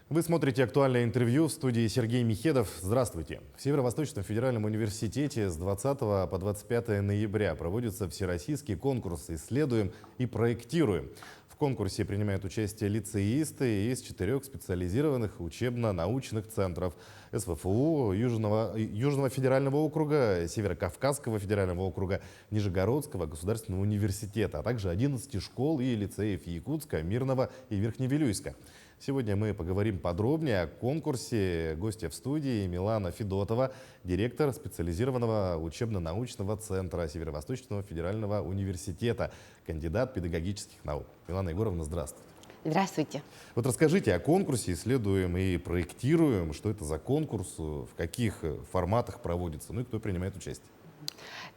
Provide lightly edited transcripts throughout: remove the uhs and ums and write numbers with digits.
Вы смотрите «Актуальное интервью», в студии Сергей Михедов. Здравствуйте. В Северо-Восточном федеральном университете с 20 по 25 ноября проводится всероссийский конкурс «Исследуем и проектируем». В конкурсе принимают участие лицеисты из 4 специализированных учебно-научных центров: СВФУ, Южного федерального округа, Северо-Кавказского федерального округа, Нижегородского государственного университета, а также 11 школ и лицеев Якутска, Мирного и Верхневилюйска. Сегодня мы поговорим подробнее о конкурсе. Гостья в студии Милана Федотова, директор специализированного учебно-научного центра Северо-Восточного федерального университета, кандидат педагогических наук. Милана Егоровна, здравствуйте. Здравствуйте. Вот расскажите о конкурсе «Исследуем и проектируем». Что это за конкурс, в каких форматах проводится, ну и кто принимает участие?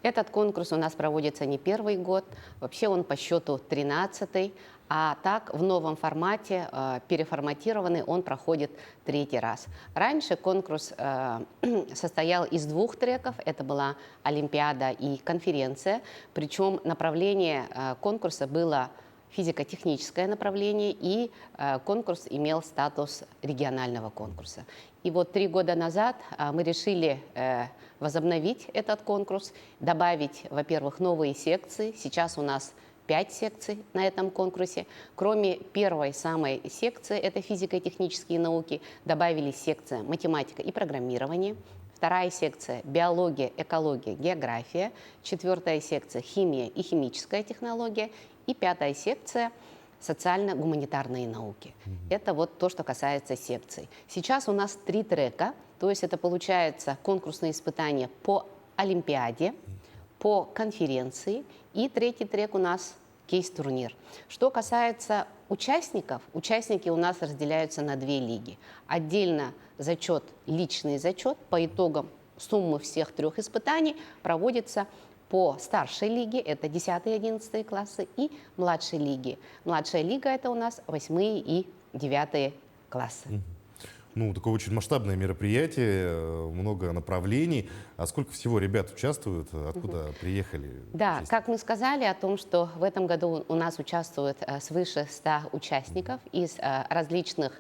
Этот конкурс у нас проводится не первый год, вообще он по счету 13-й, а так в новом формате, переформатированный, он проходит 3-й раз. Раньше конкурс состоял из 2 треков, это была Олимпиада и конференция, причем направление конкурса было физико-техническое направление, и конкурс имел статус регионального конкурса. И вот 3 года назад мы решили возобновить этот конкурс, добавить, во-первых, новые секции. Сейчас у нас 5 секций на этом конкурсе. Кроме первой самой секции, это физико-технические науки, добавились секция математика и программирование. 2-я секция – биология, экология, география. 4-я секция – химия и химическая технология. И 5-я секция – социально-гуманитарные науки. Это вот то, что касается секций. Сейчас у нас 3 трека, то есть это получается конкурсные испытания по Олимпиаде, по конференции, и 3-й трек у нас кейс-турнир. Что касается участников, участники у нас разделяются на 2 лиги. Отдельно зачет, личный зачет по итогам суммы всех 3 испытаний проводится по старшей лиге, это 10 и 11 классы, и младшей лиге. Младшая лига – это у нас 8 и 9 классы. Ну, такое очень масштабное мероприятие, много направлений. А сколько всего ребят участвуют? Откуда приехали? Да, как мы сказали о том, что в этом году у нас участвует свыше 100 участников из различных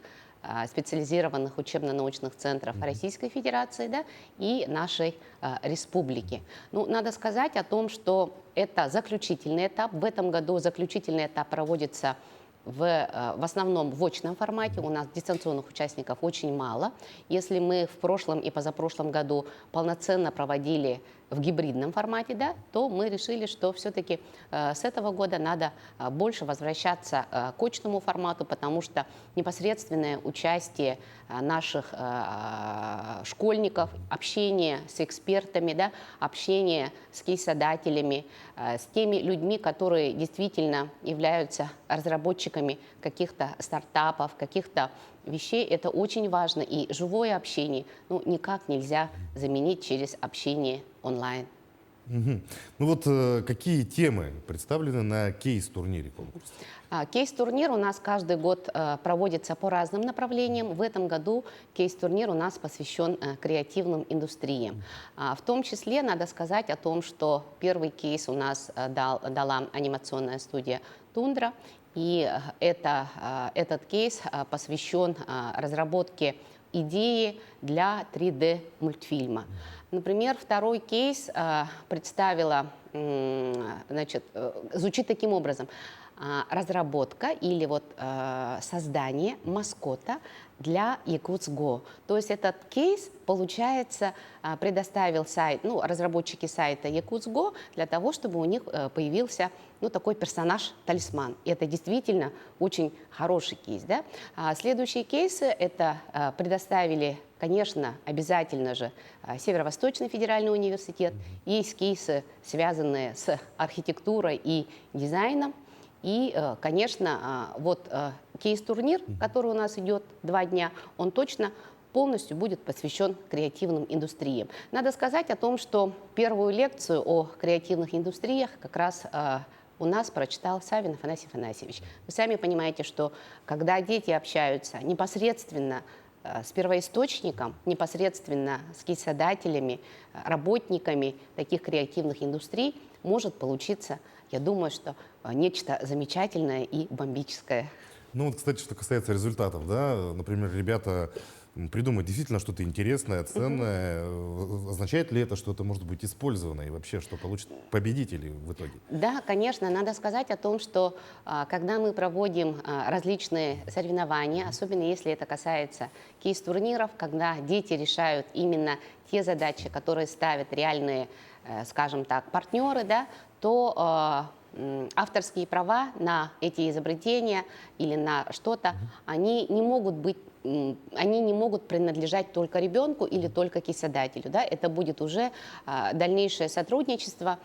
специализированных учебно-научных центров Российской Федерации, да, и нашей республики. Ну, надо сказать о том, что это заключительный этап. В этом году заключительный этап проводится в основном в очном формате. У нас дистанционных участников очень мало. Если мы в прошлом и позапрошлом году полноценно проводили в гибридном формате, да, то мы решили, что все-таки с этого года надо больше возвращаться к очному формату, потому что непосредственное участие наших школьников, общение с экспертами, да, общение с кейсодателями, с теми людьми, которые действительно являются разработчиками каких-то стартапов, каких-то вещей, это очень важно. И живое общение никак нельзя заменить через общение онлайн. Ну вот какие темы представлены на кейс-турнире конкурса? Кейс-турнир у нас каждый год проводится по разным направлениям. В этом году кейс-турнир у нас посвящен креативным индустриям. В том числе надо сказать о том, что первый кейс у нас дала анимационная студия «Тундра». И этот кейс посвящен разработке идеи для 3D-мультфильма. Например, второй кейс представила, звучит таким образом. Разработка или вот создание маскота для Якутс.Го. То есть этот кейс, получается, предоставил сайт, разработчики сайта Якутс.Го для того, чтобы у них появился такой персонаж-талисман. И это действительно очень хороший кейс. Да? Следующие кейсы это предоставили, конечно, обязательно же Северо-Восточный федеральный университет. Есть кейсы, связанные с архитектурой и дизайном. И, конечно, вот кейс-турнир, который у нас идет 2 дня, он точно полностью будет посвящен креативным индустриям. Надо сказать о том, что первую лекцию о креативных индустриях как раз у нас прочитал Савин Афанасий Афанасьевич. Вы сами понимаете, что когда дети общаются непосредственно с первоисточником, непосредственно с кейсодателями, работниками таких креативных индустрий, может получиться, я думаю, что нечто замечательное и бомбическое. Ну вот, кстати, что касается результатов, да, например, ребята придумают действительно что-то интересное, ценное. Означает ли это, что это может быть использовано и вообще, что получат победители в итоге? Да, конечно, надо сказать о том, что когда мы проводим различные соревнования, особенно если это касается кейс-турниров, когда дети решают именно те задачи, которые ставят реальные, скажем так, партнеры, да, то авторские права на эти изобретения или на что-то, они не могут быть они не могут принадлежать только ребенку или только кисодателю. Да? Это будет уже дальнейшее сотрудничество,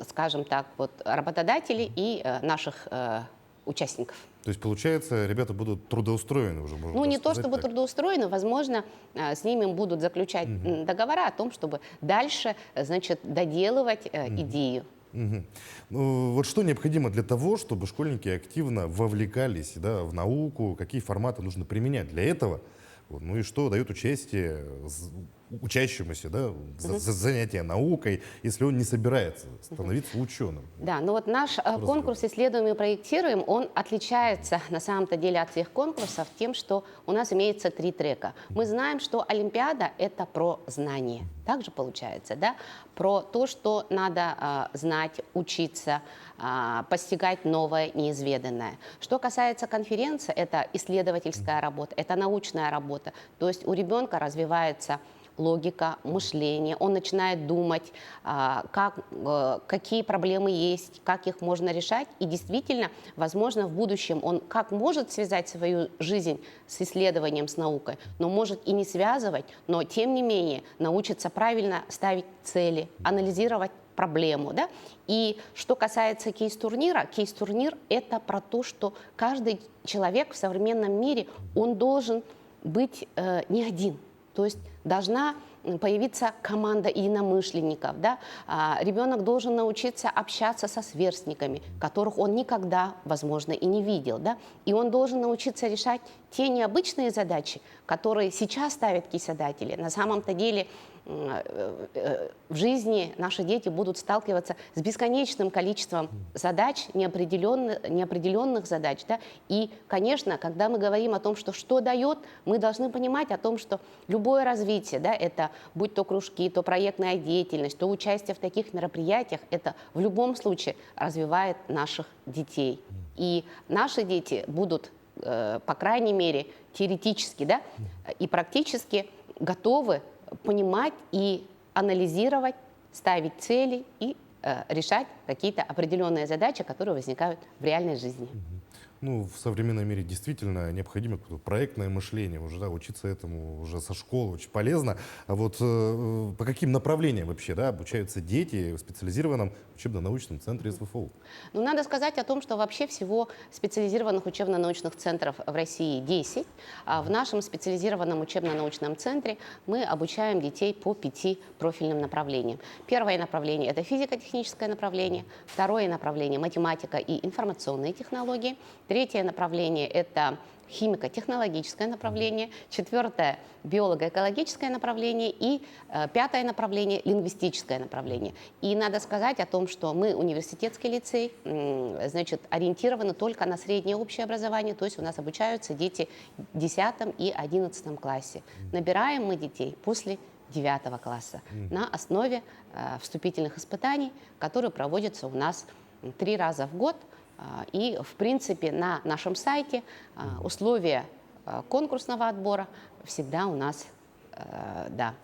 скажем так, вот, работодателей и наших участников. То есть, получается, ребята будут трудоустроены уже, можно Ну, даже не то сказать чтобы так. трудоустроены, возможно, с ними будут заключать договора о том, чтобы дальше, значит, доделывать идею. Мгм. Ну, вот что необходимо для того, чтобы школьники активно вовлекались, да, в науку, какие форматы нужно применять для этого, вот, ну и что дает участие учащемуся, да, за занятие наукой, если он не собирается становиться ученым. Да, но вот наш конкурс «Исследуем и проектируем», он отличается на самом-то деле от всех конкурсов тем, что у нас имеется 3 трека. Мы знаем, что Олимпиада — это про знание. Так же получается, да? Про то, что надо знать, учиться, постигать новое, неизведанное. Что касается конференции, это исследовательская работа, это научная работа. То есть у ребенка развивается логика, мышление, он начинает думать, какие проблемы есть, как их можно решать. И действительно, возможно, в будущем он как может связать свою жизнь с исследованием, с наукой, но может и не связывать, но тем не менее научится правильно ставить цели, анализировать проблему. Да? И что касается кейс-турнира, кейс-турнир — это про то, что каждый человек в современном мире, он должен быть не один. То есть должна появиться команда единомышленников. Да? Ребенок должен научиться общаться со сверстниками, которых он никогда, возможно, и не видел. Да? И он должен научиться решать те необычные задачи, которые сейчас ставят кисодатели. На самом-то деле в жизни наши дети будут сталкиваться с бесконечным количеством задач, неопределенных задач. Да? И, конечно, когда мы говорим о том, что дает, мы должны понимать о том, что любое развитие, да, это будь то кружки, то проектная деятельность, то участие в таких мероприятиях, это в любом случае развивает наших детей. И наши дети будут, по крайней мере, теоретически, да, и практически готовы понимать и анализировать, ставить цели и решать какие-то определенные задачи, которые возникают в реальной жизни. Ну, в современном мире действительно необходимо какое-то проектное мышление, уже, да, учиться этому уже со школы очень полезно. А вот по каким направлениям вообще, да, обучаются дети в специализированном учебно-научном центре СВФУ? Ну, надо сказать о том, что вообще всего специализированных учебно-научных центров в России 10. А в нашем специализированном учебно-научном центре мы обучаем детей по 5 профильным направлениям. Первое направление — это физико-техническое направление. Второе направление — математика и информационные технологии. Третье направление — это химико-технологическое направление, четвертое — биолого-экологическое направление и пятое направление — лингвистическое направление. И надо сказать о том, что мы, университетский лицей, значит, ориентированы только на среднее общее образование, то есть у нас обучаются дети в 10 и 11 классе. Набираем мы детей после 9 класса на основе вступительных испытаний, которые проводятся у нас 3 раза в год. И, в принципе, на нашем сайте условия конкурсного отбора всегда у нас, да,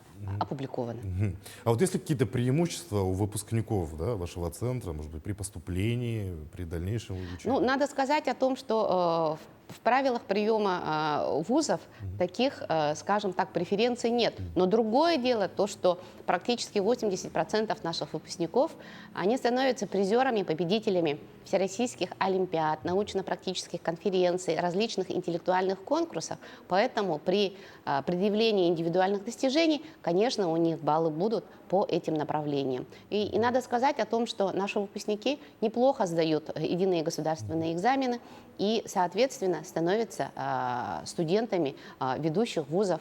опубликованы. А вот есть ли какие-то преимущества у выпускников, да, вашего центра, может быть, при поступлении, при дальнейшем обучении? Ну, надо сказать о том, что в правилах приема вузов таких, скажем так, преференций нет. Но другое дело то, что практически 80% наших выпускников, они становятся призерами, победителями всероссийских олимпиад, научно-практических конференций, различных интеллектуальных конкурсов. Поэтому при предъявлении индивидуальных достижений, конечно, у них баллы будут по этим направлениям. И надо сказать о том, что наши выпускники неплохо сдают единые государственные экзамены и, соответственно, становятся студентами ведущих вузов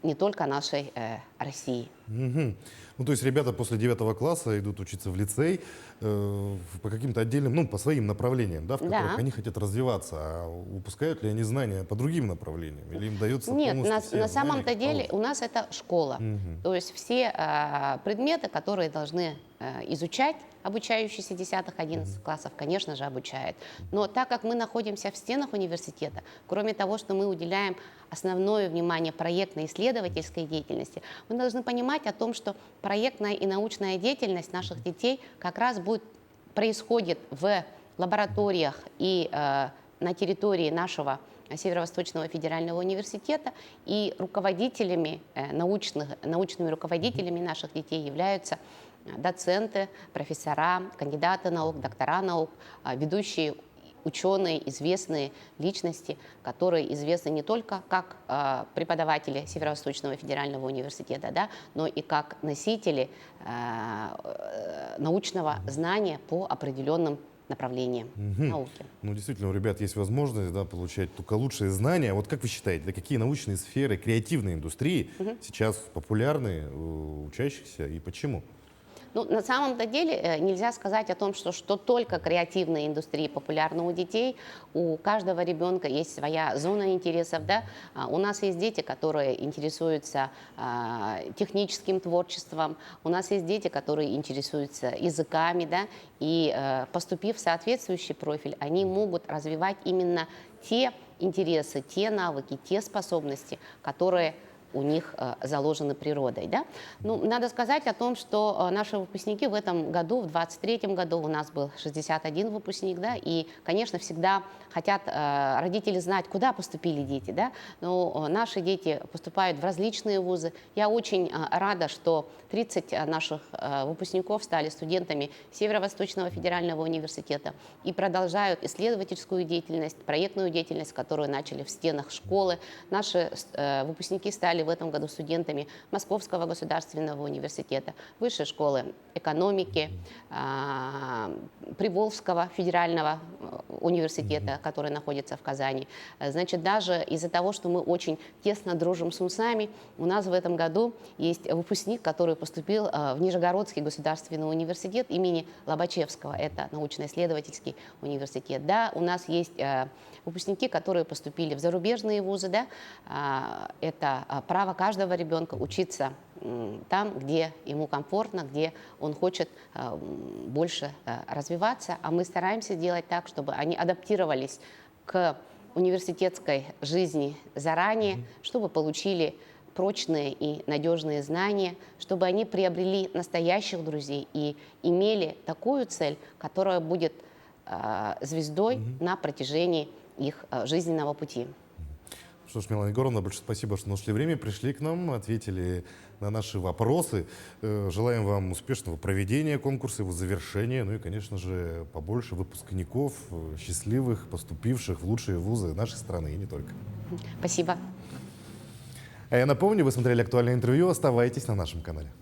не только нашей России. Мгм. Ну, то есть ребята после 9 класса идут учиться в лицей по каким-то отдельным, ну, по своим направлениям, да, в которых Да. они хотят развиваться. А упускают ли они знания по другим направлениям? Или им дается Нет, полностью все на знания, самом-то как деле положено? у нас это школа. Мгм. То есть все предметы, которые должны изучать обучающиеся 10-11 классов, конечно же, обучают. Но так как мы находимся в стенах университета, кроме того, что мы уделяем основное внимание проектно-исследовательской деятельности, мы должны понимать о том, что проектная и научная деятельность наших детей как раз происходит в лабораториях и на территории нашего Северо-Восточного федерального университета, и научными руководителями наших детей являются доценты, профессора, кандидаты наук, доктора наук, ведущие ученые, известные личности, которые известны не только как преподаватели Северо-Восточного федерального университета, да, но и как носители научного знания по определенным направлениям науки. Ну, действительно, у ребят есть возможность, да, получать только лучшие знания. Вот как вы считаете, да, какие научные сферы, креативные индустрии сейчас популярны у учащихся и почему? Ну, на самом-то деле нельзя сказать о том, что только креативная индустрия популярна у детей. У каждого ребенка есть своя зона интересов. Да? У нас есть дети, которые интересуются техническим творчеством. У нас есть дети, которые интересуются языками. Да? И поступив в соответствующий профиль, они могут развивать именно те интересы, те навыки, те способности, которые у них заложены природой. Да? Ну, надо сказать о том, что наши выпускники в этом году, в 2023 году у нас был 61 выпускник, да, и, конечно, всегда хотят родители знать, куда поступили дети. Да? Но наши дети поступают в различные вузы. Я очень рада, что 30 наших выпускников стали студентами Северо-Восточного федерального университета и продолжают исследовательскую деятельность, проектную деятельность, которую начали в стенах школы. Наши выпускники стали в этом году студентами Московского государственного университета, Высшей школы экономики, Приволжского федерального университета, который находится в Казани. Значит, даже из-за того, что мы очень тесно дружим с МУСами, у нас в этом году есть выпускник, который поступил в Нижегородский государственный университет имени Лобачевского. Это научно-исследовательский университет. Да, у нас есть выпускники, которые поступили в зарубежные вузы. Да, это право каждого ребенка учиться там, где ему комфортно, где он хочет больше развиваться. А мы стараемся делать так, чтобы они адаптировались к университетской жизни заранее, чтобы получили прочные и надежные знания, чтобы они приобрели настоящих друзей и имели такую цель, которая будет звездой на протяжении их жизненного пути. Что ж, Милана Егоровна, большое спасибо, что нашли время, пришли к нам, ответили на наши вопросы. Желаем вам успешного проведения конкурса, его завершения, ну и, конечно же, побольше выпускников, счастливых, поступивших в лучшие вузы нашей страны и не только. Спасибо. А я напомню, вы смотрели актуальное интервью, оставайтесь на нашем канале.